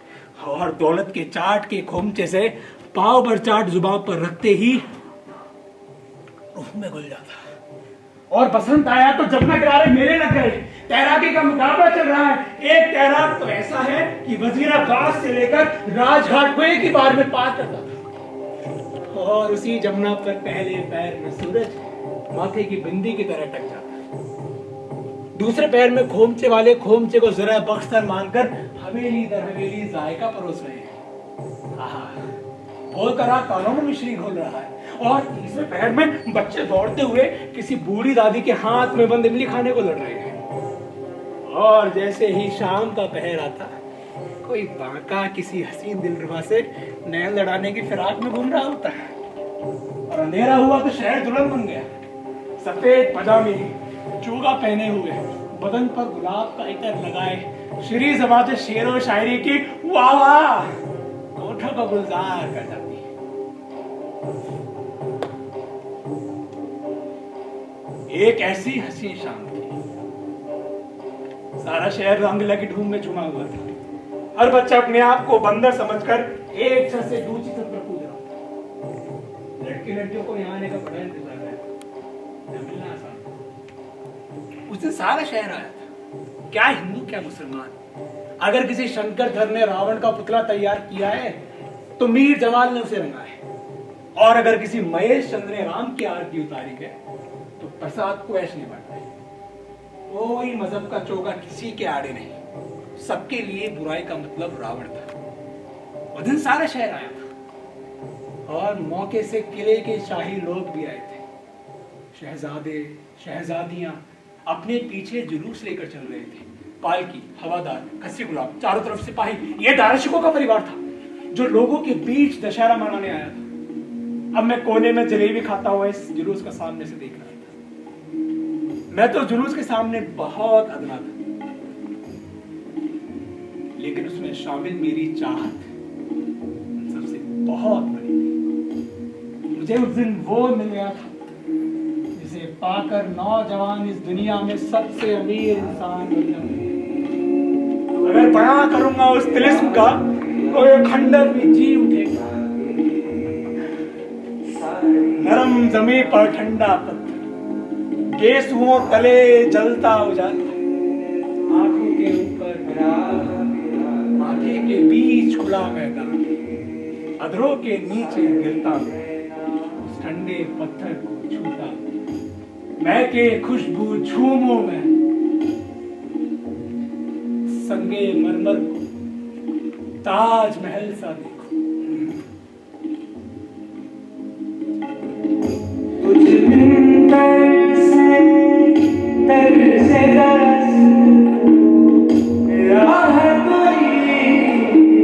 Speaker 4: और दौलत के चाट के खोमचे से पाव भर चाट जुबान पर रखते ही रूह में घुल जाता। और बसंत आया तो जमुना किनारे मेले लग गए। तैराकी का मुकाबला चल रहा है। एक तैराक तो ऐसा है कि वजीराबाद से लेकर राजघाट को एक ही बार में पार करता था। और उसी जमुना पर पहले पैर में सूरज माथे की बिंदी की तरह टक जाता। दूसरे पैर में खोमचे वाले खोमचे को जरा बख्तर मानकर हवेली दर हवेली जायका परोस रहे हैं। आहा, गोल करा कानों में मिश्री घोल रहा है। और तीसरे पैर में बच्चे दौड़ते हुए किसी बूढ़ी दादी के हाथ में बंद इमली खाने को लड़ रहे हैं। और जैसे ही शाम का पहर आता, कोई बांका किसी हसीन दिलरुबा से नैन लड़ाने की फिराक में घूम रहा होता है। और अंधेरा हुआ तो शहर दुल्हन बन गया। सफेद पजामे, चूगा पहने हुए, बदन पर गुलाब का इतर लगाए, श्री जमात शेर व शायरी की वाह वाह होठों को गुलजार कर जाती है। एक ऐसी हसीन शाम थी। सारा शहर रंगीला की धूम में झूमा हुआ था। हर बच्चा अपने आप को बंदर समझकर एक छत से दूसरी छत पर कूद रहा था। लड़के लड़कियों को यहाँ आने का बड़ा इंतजार है, मिलना आसान। उस दिन सारा शहर आया था, क्या हिंदू क्या मुसलमान। अगर किसी शंकर धर ने रावण का पुतला तैयार किया है तो मीर जमाल ने उसे रंगा है। और अगर किसी महेश चंद्र ने राम की आरती उतारी है तो प्रसाद को ऐश नहीं बढ़ता है। कोई मजहब का चोगा किसी के आड़े नहीं, सबके लिए बुराई का मतलब रावण था। उस दिन सारा शहर आया था और मौके से किले के शाही लोग भी आए थे। शहजादे शहजादियां अपने पीछे जुलूस लेकर चल रहे थे। पालकी, हवादार, कस्सी गुलाब, चारों तरफ सिपाही। ये दारशिकों का परिवार था जो लोगों के बीच दशहरा मनाने आया था। अब मैं कोने में जलेबी खाता हुआ इस जुलूस का सामने से देख रहा था। मैं तो जुलूस के सामने बहुत अदना था, लेकिन उसमें शामिल मेरी चाहत सबसे बहुत बड़ी थी। मुझे उस दिन वो मिल गया था जिसे पाकर नौजवान इस दुनिया में सबसे अमीर इंसान बन जाए। अगर बयां करूंगा उस तिलिस्म का तो ये खंडर भी जी उठेगा। नरम जमीन पर ठंडा पत्थर, गेसुओं तले जलता उजाला, आंखों के ऊपर माथे के बीच खुला मैदान, अधरों के नीचे गिरता उस ठंडे पत्थर को छूता, महके खुशबू झूमों में संगे मरमर को ताजमहल सा देखो।
Speaker 5: तुझ बिन तरसे रस राह कोई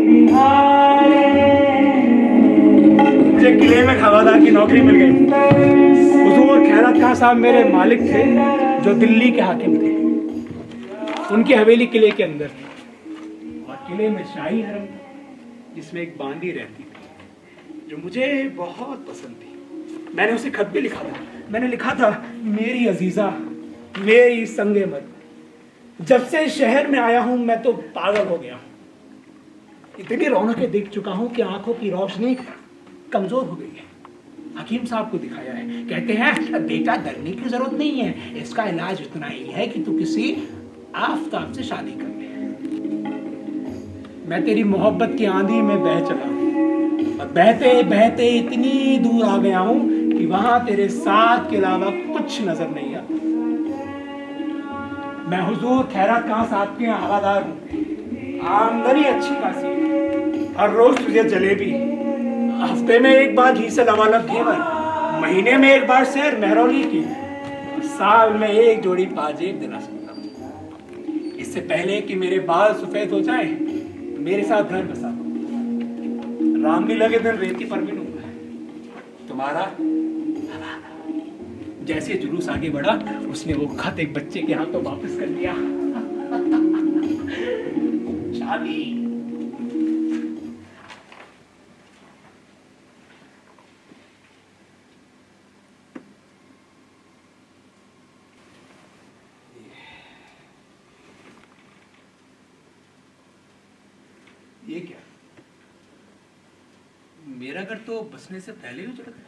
Speaker 5: निहारे।
Speaker 4: मुझे किले में हवादार की नौकरी मिल गई। हुजूर खैरत खां साहब मेरे मालिक थे जो दिल्ली के हाकिम थे। उनकी हवेली किले के अंदर थी और किले में शाही हरम था जिसमें एक बांदी रहती थी जो मुझे बहुत पसंद थी। मैंने उसे खत भी लिखा था। मैंने लिखा था, मेरी अजीजा, मेरी संगे मत, जब से शहर में आया हूं मैं तो पागल हो गया हूं। इतनी रौनकें देख चुका हूं कि आंखों की रोशनी कमजोर हो गई है। हकीम साहब को दिखाया है, कहते हैं बेटा डरने की जरूरत नहीं है, इसका इलाज इतना ही है कि तू किसी आफताब से शादी कर ले। मैं तेरी मोहब्बत की आंधी में बह चला हूं और बहते बहते इतनी दूर आ गया हूं कि वहां तेरे साथ के अलावा कुछ नजर नहीं आता। मैं हुजूर खैरत खां साहब के हवादार हूं। आमदनी अच्छी खासी है। हर रोज तुझे जलेबी, हफ्ते में एक बार घी से लबालब घेवर, महीने में एक बार शेर मेहरौली की, साल में एक जोड़ी पाजेब दिला सकता हूँ। इससे पहले कि मेरे बाल सफेद हो जाए, मेरे साथ घर बसा। रामलीला के दिन रेती पर मिलूंगा। तुम्हारा जैसे जुलूस आगे बढ़ा, उसने वो खत एक बच्चे के हाथों वापस कर दिया। शादी। ये क्या? मेरा घर तो बसने से पहले ही उजड़ गया।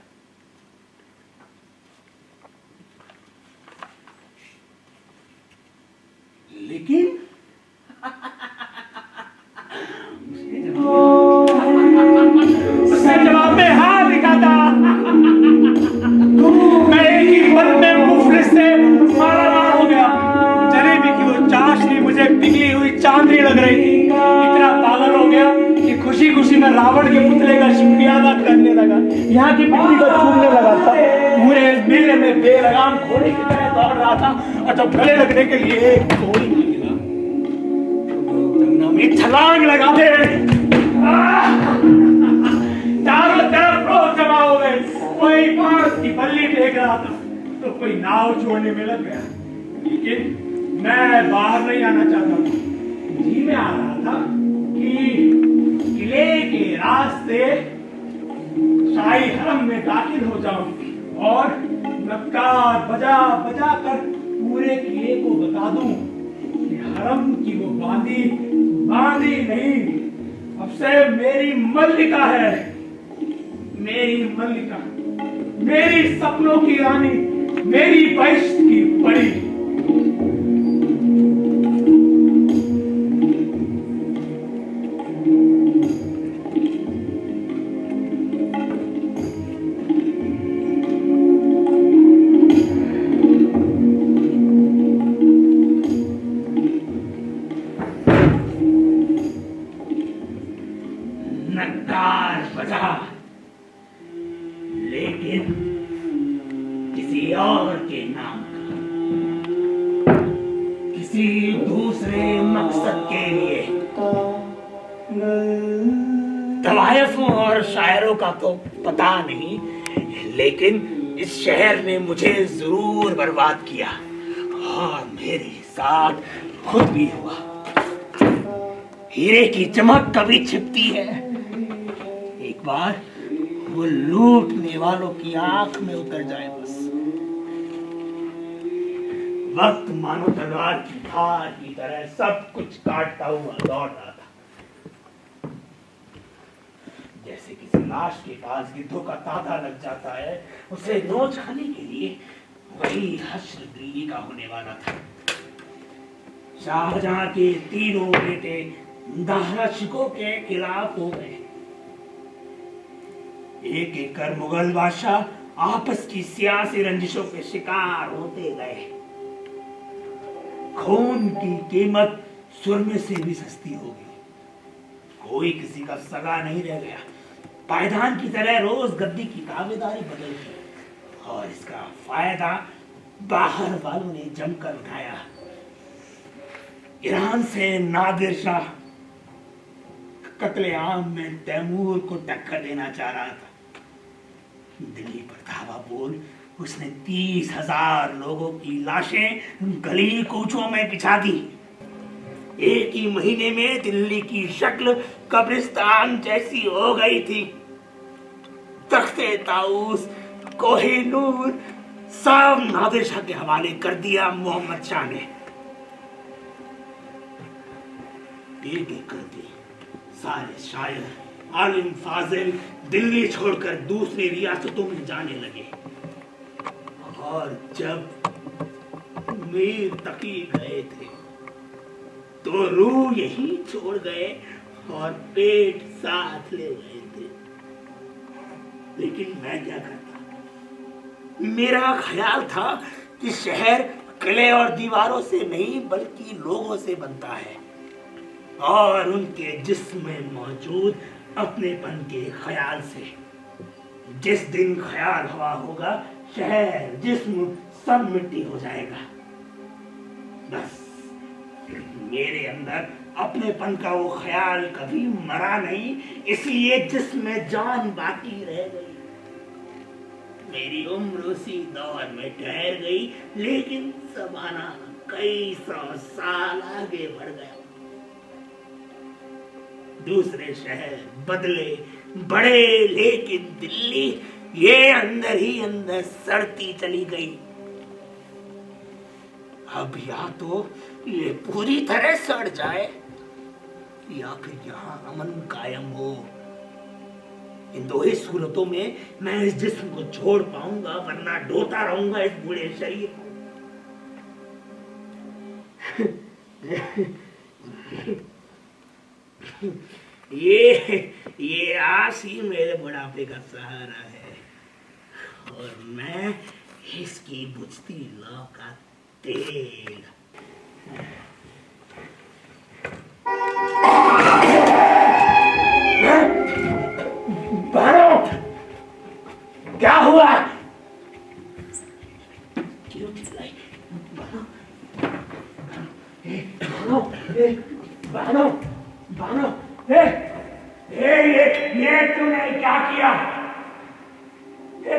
Speaker 4: लेकिन उसने जवाब में हाँ लिखा था। मैं एक ही पल में मुफलिस से मारामार हो गया। जलेबी की वो चाशनी मुझे पिघली हुई चांदनी लग रही थी। इतना पागल हो गया कि खुशी खुशी में रावण के पुतले का शुक्रिया अदा करने लगा। यहाँ की मिट्टी को छूने लगा था। पूरे मेले में बेलगाम घोड़े की तरह दौड़ रहा था, और जब गले लगने के लिए गोली मिला, में छलांग लगाते चारों तरफ लोग जमा हो गए। कोई बांस की बल्ली फेंक रहा था तो कोई नाव छोड़ने में लग गया। लेकिन मैं बाहर नहीं आना चाहता था। जी में आ रहा था कि किले के रास्ते शाही हरम में दाखिल हो जाऊं और नक्कार बजा बजा कर पूरे किले को बता दूं कि हरम की वो बांदी नहीं, अब से मेरी मल्लिका है। मेरी मल्लिका, मेरी सपनों की रानी, मेरी बहिश्त की परी। लेकिन किसी और के नाम का, किसी दूसरे मकसद के लिए। तवायफों और शायरों का तो पता नहीं, लेकिन इस शहर ने मुझे जरूर बर्बाद किया और मेरे साथ खुद भी हुआ। हीरे की चमक कभी छिपती है, एक बार वो लूटने वालों की आंख में उतर जाए बस। वक्त मानो तलवार की धार की तरह सब कुछ काटता हुआ लौट रहा था। जैसे किसी लाश के पास गिद्धों का तांता लग जाता है, उसे नोच खाने के लिए वही हश्र दिल्ली का होने वाला था। शाहजहां के तीनों बेटे दाहशिकों के खिलाफ हो गए। एक एक कर मुगल बादशाह आपस की सियासी रंजिशों के शिकार होते गए। खून की कीमत सुरमे से भी सस्ती हो गई। कोई किसी का सगा नहीं रह गया। पायदान की तरह रोज गद्दी की दावेदारी बदल गई और इसका फायदा बाहर वालों ने जमकर उठाया। ईरान से नादिर शाह कत्लेआम में तैमूर को टक्कर देना चाह रहा था। दिल्ली पर धावा बोल उसने 30,000 लोगों की लाशें गली कूचों में बिछा दी। एक ही महीने में दिल्ली की शक्ल कब्रिस्तान जैसी हो गई थी। तख्ते ताऊस, कोहिनूर सब नादिर शाह के हवाले कर दिया मोहम्मद शाह ने। एक एक करके सारे शायर, आलिम फाजिल दिल्ली छोड़कर दूसरी रियासतों में जाने लगे। और जब मीर तकी गए थे तो रूह यही छोड़ गए और पेट साथ ले गए थे। लेकिन मैं क्या करता? मेरा ख्याल था कि शहर किले और दीवारों से नहीं बल्कि लोगों से बनता है और उनके जिस्म में मौजूद अपनेपन के ख्याल से।
Speaker 2: जिस दिन ख्याल हवा होगा, शहर जिस्म सब मिट्टी हो जाएगा। बस मेरे अंदर अपनेपन का वो ख्याल कभी मरा नहीं, इसलिए जिसमें जान बाकी रह गई। मेरी उम्र उसी दौर में ठहर गई, लेकिन ज़माना कई 100 साल आगे बढ़ गया। दूसरे शहर बदले बड़े, लेकिन दिल्ली ये अंदर ही अंदर सड़ती चली गई। अब या तो ये पूरी तरह सड़ जाए या फिर यहाँ अमन कायम हो। इन दो ही सूरतों में मैं इस जिस्म को छोड़ पाऊंगा, वरना ढोता रहूंगा इस बूढ़े शरीर को। ये आस ही मेरे बुढ़ापे का सहारा है, और मैं इसकी बुझती लौ का तेल। बानो, क्या हुआ? क्यों चिल्लाई? बानो, बानो, बानो, बानो, ये तूने क्या किया?